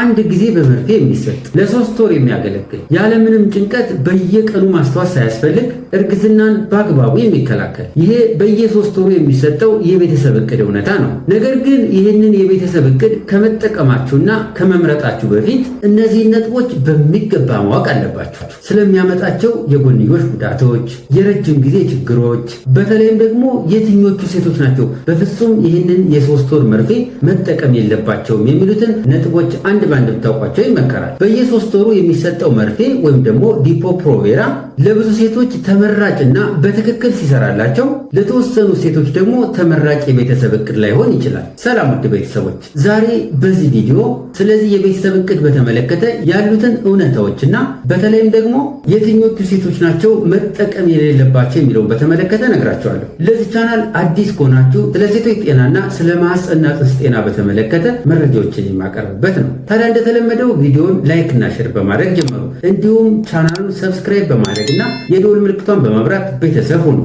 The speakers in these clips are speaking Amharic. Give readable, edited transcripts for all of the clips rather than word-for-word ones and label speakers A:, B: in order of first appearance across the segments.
A: አንድ ጊዜ በመርፌ የሚሰጥ ለ3 ወር የሚያገለግል ያለምንም ጭንቀት በየቀኑ ማስታወስ ሳያስፈልግ እርግዝናን በአግባቡ የሚከላከል ይሄ በየ3 ወሩ የሚሰጠው የቤተሰብ እቅድ እውነታ ነው። ነገር ግን ይህንን የቤተሰብ እቅድ ከመጠቀማችሁና ከመምረጣችሁ በፊት እነዚህ ነጥቦች በሚገባ ማወቅ አለባችሁ። ስለሚያመጣቸው የጎንዮሽ ጉዳቶች፣ የረጅም ጊዜ ችግሮች፣ በተለይም ደግሞ የትኞቹ ሴቶች ናቸው በፍጹም ይህንን የ3 ወር መርፌ መጠቀም የለባቸውም የሚሉትን ነጥቦች አንድ ባንድ ብታውቋቸው ይመከራል። በየ3 ወሩ የሚሰጠው መርፌ ወይም ደግሞ ዲፖ ፕሮቬራ ለብዙ ሴቶች ተመራጭና በትክክል ሲሰራላቸው፣ ለተወሰኑ ሴቶች ደግሞ ተመራጭ የቤተሰብ እቅድ ላይሆን ይችላል። ሰላም ውድ ቤተሰቦች፣ ዛሬ በዚህ ቪዲዮ ስለዚህ የቤተሰብ እቅድ በተመለከተ ያሉትን እውነታዎችና በተለይም ደግሞ የትኞቹ ሴቶች ናቸው መጠቀም የሌለባቸው የሚለውን በተመለከተ ነግራቸዋለሁ። ለዚህ ቻናል አዲስ ከሆናችሁ ስለ ሴቶች ጤናና ስለ ማህፀንና ጽንስ ጤና በተመለከተ መረጃዎችን የማቀርብበት ነው። ታዲያ እንደተለመደው ቪዲዮውን ላይክ እና ሼር በማድረግ ጀምሩ። እንዲሁም ቻናሉን ሰብስክራይብ በማድረግ እና የደወል ምልክቷን በማብራት ቤተሰብ ሁኑ።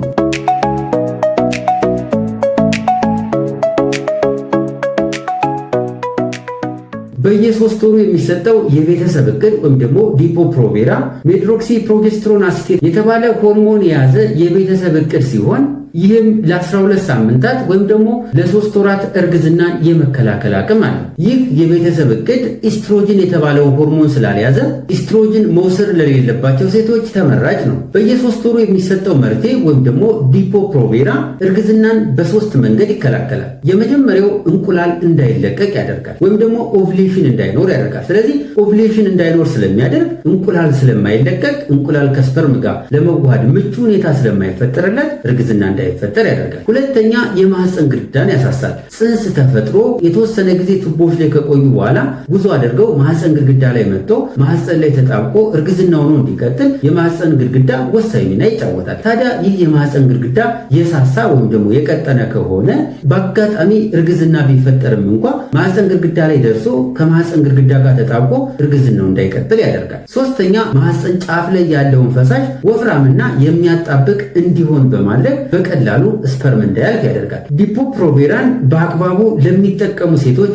A: በየ3 ወሩ የሚሰጠው የቤተሰብ እቅድ ወይም ደግሞ ዲፖ ፕሮቬራ ሜድሮክሲ ፕሮጀስትሮን አሲቴት የተባለ ሆርሞን የያዘ የቤተሰብ እቅድ ሲሆን ይህም ለ12 ሳምንታት ወይም ደግሞ ለ3 ወራት እርግዝናን የመከላከል አቅም አለው። ይህ የቤተሰብ እቅድ ኢስትሮጅን የተባለው ሆርሞን ስላልያዘ ኢስትሮጅን መውሰድ ለሌለባቸው ሴቶች ተመራጭ ነው። በየ3 ወሩ የሚሰጠው መርፌ ወይም ደግሞ ዲፖ ፕሮቬራ እርግዝናን በ3 መንገድ ይከላከላል። የመጀመሪያው እንቁላል እንዳይለቀቅ ያደርጋል ወይም ደግሞ ኦቭሌሽን እንዳይኖር ያደርጋል። ስለዚህ ኦቭሌሽን እንዳይኖር ስለሚያደርግ እንቁላል ስለማይለቀቅ እንቁላል ከስፐርም ጋር ለመዋሃድ ምቹ ሁኔታ ስለማይፈጠርለት እርግዝና እንዳይፈጠር ያደርጋል። ሁለተኛ የማህፀን ግድግዳን ያሳሳል። ጽንስ ተፈጥሮ የተወሰነ ጊዜ ቱቦዎች ላይ ከቆዩ በኋላ ጉዞ አድርገው ማህፀን ግድግዳ ላይ መጥቶ ማህፀን ላይ ተጣብቆ እርግዝና ሆኖ እንዲቀጥል የማህፀን ግድግዳ ወሳኝ ሚና ይጫወታል። ታዲያ ይህ የማህፀን ግድግዳ የሳሳ ወይም ደግሞ የቀጠነ ከሆነ በአጋጣሚ እርግዝና ቢፈጠርም እንኳ ማህፀን ግድግዳ ላይ ደርሶ ከማህፀን ግድግዳ ጋር ተጣብቆ እርግዝናው እንዳይቀጥል ያደርጋል። ሶስተኛ ማህፀን ጫፍ ላይ ያለውን ፈሳሽ ወፍራምና የሚያጣብቅ እንዲሆን በማድረግ በቀላሉ ስፐርም እንዳያልፍ ያደርጋል። ዲፖ ፕሮቬራን በአግባቡ ለሚጠቀሙ ሴቶች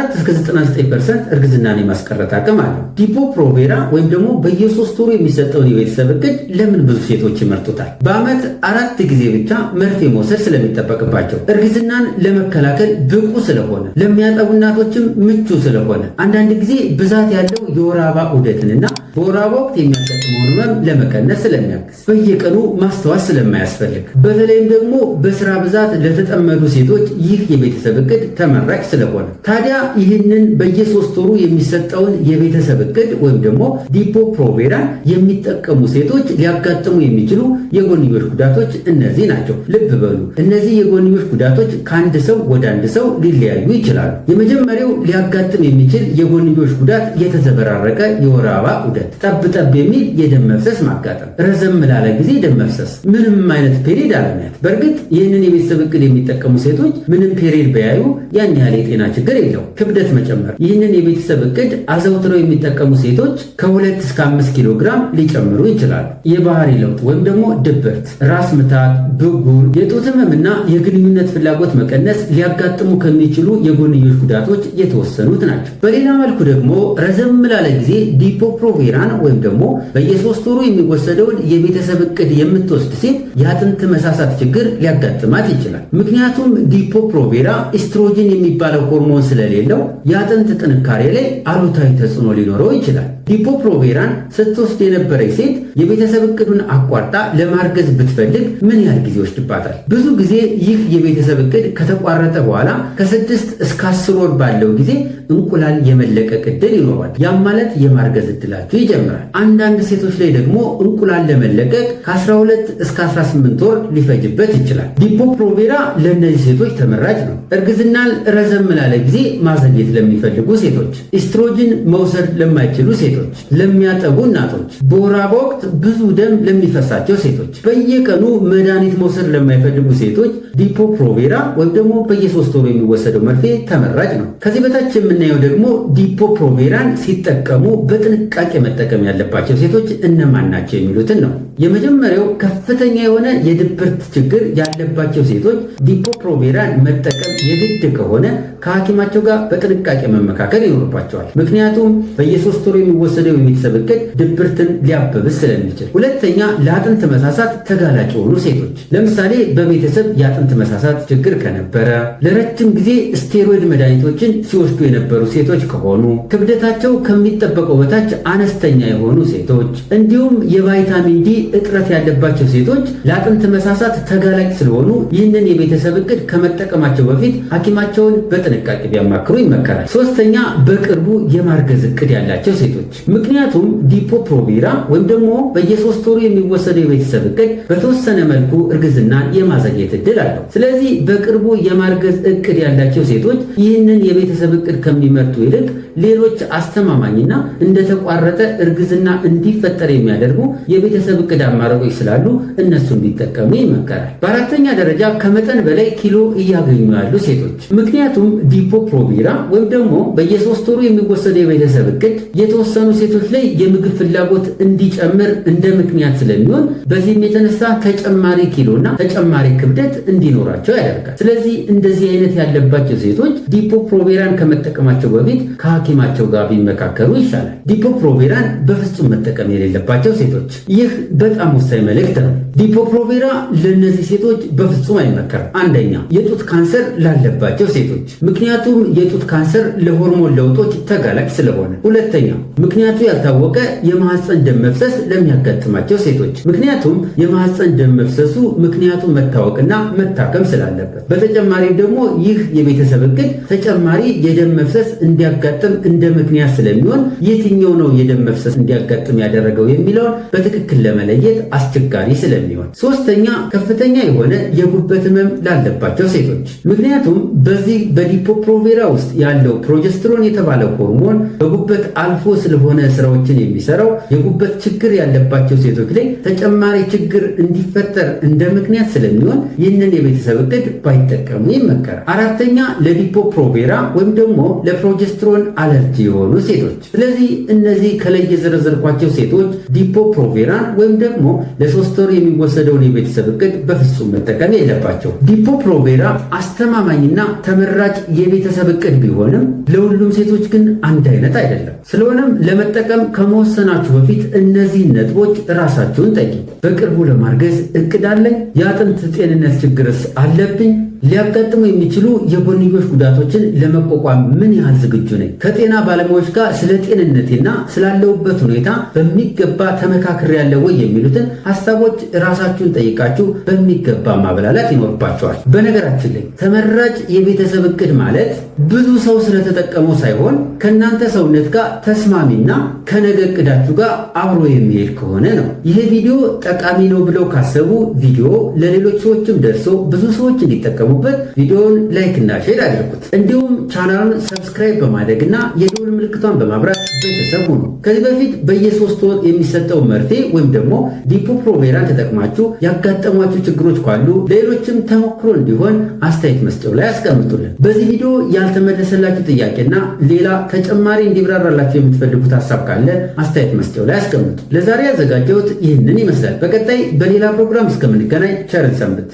A: 94-99% እርግዝናን የማስቀረት አቅም አለው። ዲፖ ፕሮቬራ ወይም ደግሞ በየ3 ወሩ የሚሰጠውን የቤተሰብ እቅድ ለምን ብዙ ሴቶች ይመርጡታል? በዓመት 4 ጊዜ ብቻ መርፌ መውሰድ ስለሚጠበቅባቸው፣ እርግዝናን ለመከላከል ብቁ ስለሆነ፣ ለሚያጠቡ እናቶችም ምቹ ስለሆነ፣ አንዳንድ ጊዜ ብዛት ያለው የወር አበባ ዑደትንና በወር አበባ ወቅት የሚያጋጥመውን ህመም ለመቀነስ ስለሚያግዝ፣ በየቀኑ ማስተዋል ስለማያስፈልግ፣ በተለይም ደግሞ በስራ ብዛት ለተጠመዱ ሴቶች ይህ የቤተሰብ እቅድ ተመራጭ ስለሆነ፣ ታዲያ ይህንን በየ3 ወሩ የሚሰጠውን የቤተሰብ እቅድ ወይም ደግሞ ዲፖ ፕሮቬራን የሚጠቀሙ ሴቶች ሊያጋጥሙ የሚችሉ የጎንዮሽ ጉዳቶች እነዚህ ናቸው። ልብ በሉ፣ እነዚህ የጎንዮሽ ጉዳቶች ከአንድ ሰው ወደ አንድ ሰው ሊለያዩ ይችላሉ። የመጀመሪያው ሊያጋጥም የሚችል የጎንዮሽ ጉዳት የተዘበራረቀ የወር አበባ ዑደት፣ ጠብ የሚል የደም መፍሰስ ማጋጠም፣ ረዘም ላለ ጊዜ ደም መፍሰስ፣ ምንም አይነት ፔሪድ አለማየት። በእርግጥ ይህንን የቤተሰብ እቅድ የሚጠቀሙ ሴቶች ምንም ፔሪድ ቢያዩ ያን ያህል የጤና ችግር የለው። ክብደት መጨመር፣ ይህንን የቤተሰብ እቅድ አዘውትረው የሚጠቀሙ ሴቶች ከ2 እስከ 5 ኪሎ ግራም ሊጨምሩ ይችላሉ። የባህሪ ለውጥ ወይም ደግሞ ድብርት፣ ራስ ምታት፣ ብጉር፣ የጡት ህመምና የግንኙነት ፍላጎት መቀነስ ሊያጋጥሙ ከሚችሉ የጎንዮሽ ጉዳቶች የተወሰኑት ናቸው። በሌላ መልኩ ደግሞ ረዘም ላለ ጊዜ ዲፖ ፕሮቬራን ወይም ደግሞ በየ3 ወሩ የሚወሰደውን የቤተሰብ እቅድ የምትወስድ ሴት የአጥንት መሳሳት ችግር ሊያጋጥማት ይችላል። ምክንያቱም ዲፖ ፕሮቬራ ኢስትሮጅን የሚባለው ሆርሞን ስለሌለው የአጥንት ጥንካሬ ላይ አሉታዊ ተጽዕኖ ሊኖረው ይችላል። ዲፖ ፕሮቬራን ስትወስድ የነበረች ሴት የቤተሰብ እቅዱን አቋርጣ ለማርገዝ ብትፈልግ ምን ያህል ጊዜ ይወስድባታል? ብዙ ጊዜ ይህ የቤተሰብ እቅድ ከተቋረጠ በኋላ ከ6 እስከ 10 ወር ባለው ጊዜ እንቁላል የመለቀቅ እድል ይኖራል። ያም ማለት የማርገዝ እድላቸው ይጀምራል። አንዳንድ ሴቶች ላይ ደግሞ እንቁላል ለመለቀቅ ከ12 እስከ 18 ወር ሊፈጅበት ይችላል። ዲፖ ፕሮቬራ ለእነዚህ ሴቶች ተመራጭ ነው። እርግዝናን ረዘም ላለ ጊዜ ማዘግየት ለሚፈልጉ ሴቶች፣ ኢስትሮጅን መውሰድ ለማይችሉ ሴቶች፣ ለሚያጠቡ እናቶች፣ በወር አበባ ወቅት ብዙ ደም ለሚፈሳቸው ሴቶች፣ በየቀኑ መድኃኒት መድኃኒት መውሰድ ለማይፈልጉ ሴቶች ዲፖ-ፕሮቬራ ወይም ደግሞ በየ3 ወሩ የሚወሰደው መርፌ ተመራጭ ነው። ከዚህ በታች የምናየው ደግሞ ዲፖ-ፕሮቬራን ሲጠቀሙ በጥንቃቄ መጠቀም ያለባቸው ሴቶች እነማን ናቸው የሚሉትን ነው። የመጀመሪያው ከፍተኛ የሆነ የድብርት ችግር ያለባቸው ሴቶች ዲፖ-ፕሮቬራን መጠቀም የግድ ከሆነ ከሐኪማቸው ጋር በጥንቃቄ መመካከል ይኖርባቸዋል። ምክንያቱም በየ3 ወሩ የሚወሰደው የቤተሰብ እቅድ ድብርትን ሊያበብስ ስለሚችል። ሁለተኛ ለአጥንት መሳሳት ተጋላጭ የሆኑ ሴቶች፣ ለምሳሌ በቤተሰብ የአጥንት መሳሳት ችግር ከነበረ፣ ለረጅም ጊዜ ስቴሮይድ መድኃኒቶችን ሲወስዱ የነበሩ ሴቶች ከሆኑ፣ ክብደታቸው ከሚጠበቀው በታች አነስተኛ የሆኑ ሴቶች፣ እንዲሁም የቫይታሚን ዲ እጥረት ያለባቸው ሴቶች ለአጥንት መሳሳት ተጋላጭ ስለሆኑ ይህንን የቤተሰብ እቅድ ከመጠቀማቸው በፊት ሐኪማቸውን በጥንቃቄ ቢያማክሩ ይመከራል። ሶስተኛ በቅርቡ የማርገዝ እቅድ ያላቸው ሴቶች፣ ምክንያቱም ዲፖ-ፕሮቬራ ወይም ደግሞ በየ3 ወሩ የሚወሰደው የቤተሰብ እቅድ በተወሰነ መልኩ እርግዝናን የማዘግየት እድል አለው። ስለዚህ በቅርቡ የማርገዝ እቅድ ያላቸው ሴቶች ይህንን የቤተሰብ እቅድ ከሚመርጡ ይልቅ ሌሎች አስተማማኝና እንደተቋረጠ እርግዝና እንዲፈጠር የሚያደርጉ የቤተሰብ እቅድ አማራጮች ስላሉ እነሱን ቢጠቀሙ ይመከራል። በአራተኛ ደረጃ ከመጠን በላይ ኪሎ እያገኙ ያሉ ሴቶች፣ ምክንያቱም ዲፖ-ፕሮቬራ ወይም ደግሞ በየ3 ወሩ የሚወሰደው የቤተሰብ እቅድ የተወሰኑ ሴቶች ላይ የምግብ ፍላጎት እንዲጨምር እንደ ምክንያት ስለሚሆን በዚህም የተነሳ ተጨማሪ ኪሎና ተጨማሪ ክብደት እንዲኖራቸው ያደርጋል። ስለዚህ እንደዚህ አይነት ያለባቸው ሴቶች ዲፖ-ፕሮቬራን ከመጠቀማቸው በፊት ከሐኪማቸው ጋር ቢመካከሩ ይሻላል። ዲፖ-ፕሮቬራን በፍጹም መጠቀም የሌለባቸው ሴቶች፣ ይህ በጣም ወሳኝ መልእክት ነው። ዲፖ-ፕሮቬራ ለእነዚህ ሴቶች በፍጹም አይመከርም። አንደኛ የጡት ካንሰር ላለባቸው ሴቶች፣ ምክንያቱም የጡት ካንሰር ለሆርሞን ለውጦች ተጋላጭ ስለሆነ። ሁለተኛ ምክንያቱ ያልታወቀ የማህፀን ደም መፍሰስ ለሚያጋጥማቸው ሴቶች፣ ምክንያቱም የማህፀን ደም መፍሰሱ ምክንያቱ መታወቅና መታከም ስላለበት። በተጨማሪም ደግሞ ይህ የቤተሰብ እቅድ ተጨማሪ የደም መፍሰስ እንዲያጋጥም እንደ ምክንያት ስለሚሆን የትኛው ነው የደም መፍሰስ እንዲያጋጥም ያደረገው የሚለውን በትክክል ለመለየት አስቸጋሪ ስለሚሆን። ሶስተኛ ከፍተኛ የሆነ የጉበት ህመም ላለባቸው ሴቶች፣ ምክንያቱም በዚህ በዲፖ-ፕሮቬራ ውስጥ ያለው ፕሮጀስትሮን የተባለው ሆርሞን በጉበት አልፎ ስለሆነ ስራዎችን የሚሰራው የጉበት ችግር ያለባቸው ሴቶች ላይ ተጨማሪ ችግር እንዲፈጠር እንደ ምክንያት ስለሚሆን ይህንን የቤተሰብ እቅድ ባይጠቀሙ ይመከራል። አራተኛ ለዲፖ-ፕሮቬራ ወይም ደግሞ ለፕሮጀስትሮን አለርጂ የሆኑ ሴቶች። ስለዚህ እነዚህ ከላይ የዘረዘርኳቸው ሴቶች ዲፖ-ፕሮቬራን ወይም ደግሞ ለ3 ወር የሚወሰደውን የቤተሰብ እቅድ በፍጹም መጠቀም የለባቸው። ዲፖ-ፕሮቬራ አስተማማኝና ተመራጭ የቤተሰብ እቅድ ቢሆንም ለሁሉም ሴቶች ግን አንድ አይነት አይደለም። ስለሆነም ለመጠቀም ከመወሰናችሁ በፊት እነዚህን ነጥቦች ራሳችሁን ጠይቁ። በቅርቡ ለማርገዝ እቅድ አለኝ? የአጥንት ጤንነት ችግርስ አለብኝ? ሊያጋጥሙ የሚችሉ የጎንዮሽ ጉዳቶችን ለመቋቋም ምን ያህል ዝግጁ ነኝ? ከጤና ባለሙያዎች ጋር ስለ ጤንነቴና ስላለሁበት ሁኔታ በሚገባ ተመካክሬያለሁ ወይ የሚሉትን ሀሳቦች ራሳችሁን ጠይቃችሁ በሚገባ ማብላላት ይኖርባቸዋል። በነገራችን ላይ ተመራጭ የቤተሰብ እቅድ ማለት ብዙ ሰው ስለተጠቀመው ሳይሆን ከእናንተ ሰውነት ጋር ተስማሚና ከነገ እቅዳችሁ ጋር አብሮ የሚሄድ ከሆነ ነው። ይሄ ቪዲዮ ጠቃሚ ነው ብለው ካሰቡ ቪዲዮ ለሌሎች ሰዎችም ደርሶ ብዙ ሰዎች እንዲጠቀሙበት ቪዲዮውን ላይክ እና ሼር አድርጉት። እንዲሁም ቻናሉን ሰብስክራይብ በማድረግና የደወል ምልክቷን በማብራት ቤተሰብ ሁኑ። ከዚህ በፊት በየ3 ወር የሚሰጠው መርፌ ወይም ደግሞ ዲፖ-ፕሮቬራን ተጠቅማችሁ ያጋጠሟችሁ ችግሮች ካሉ ሌሎችም ተሞክሮ እንዲሆን አስተያየት መስጫው ላይ አስቀምጡልን። በዚህ ቪዲዮ ያልተመለሰላችሁ ጥያቄና ሌላ ተጨማሪ እንዲብራራላችሁ የምትፈልጉት ሀሳብ ካለ አስተያየት መስጫው ላይ አስቀምጡ። ለዛሬ ያዘጋጀሁት ይህንን ይመስላል። በቀጣይ በሌላ ፕሮግራም እስከምንገናኝ ቸር ሰንብቱ።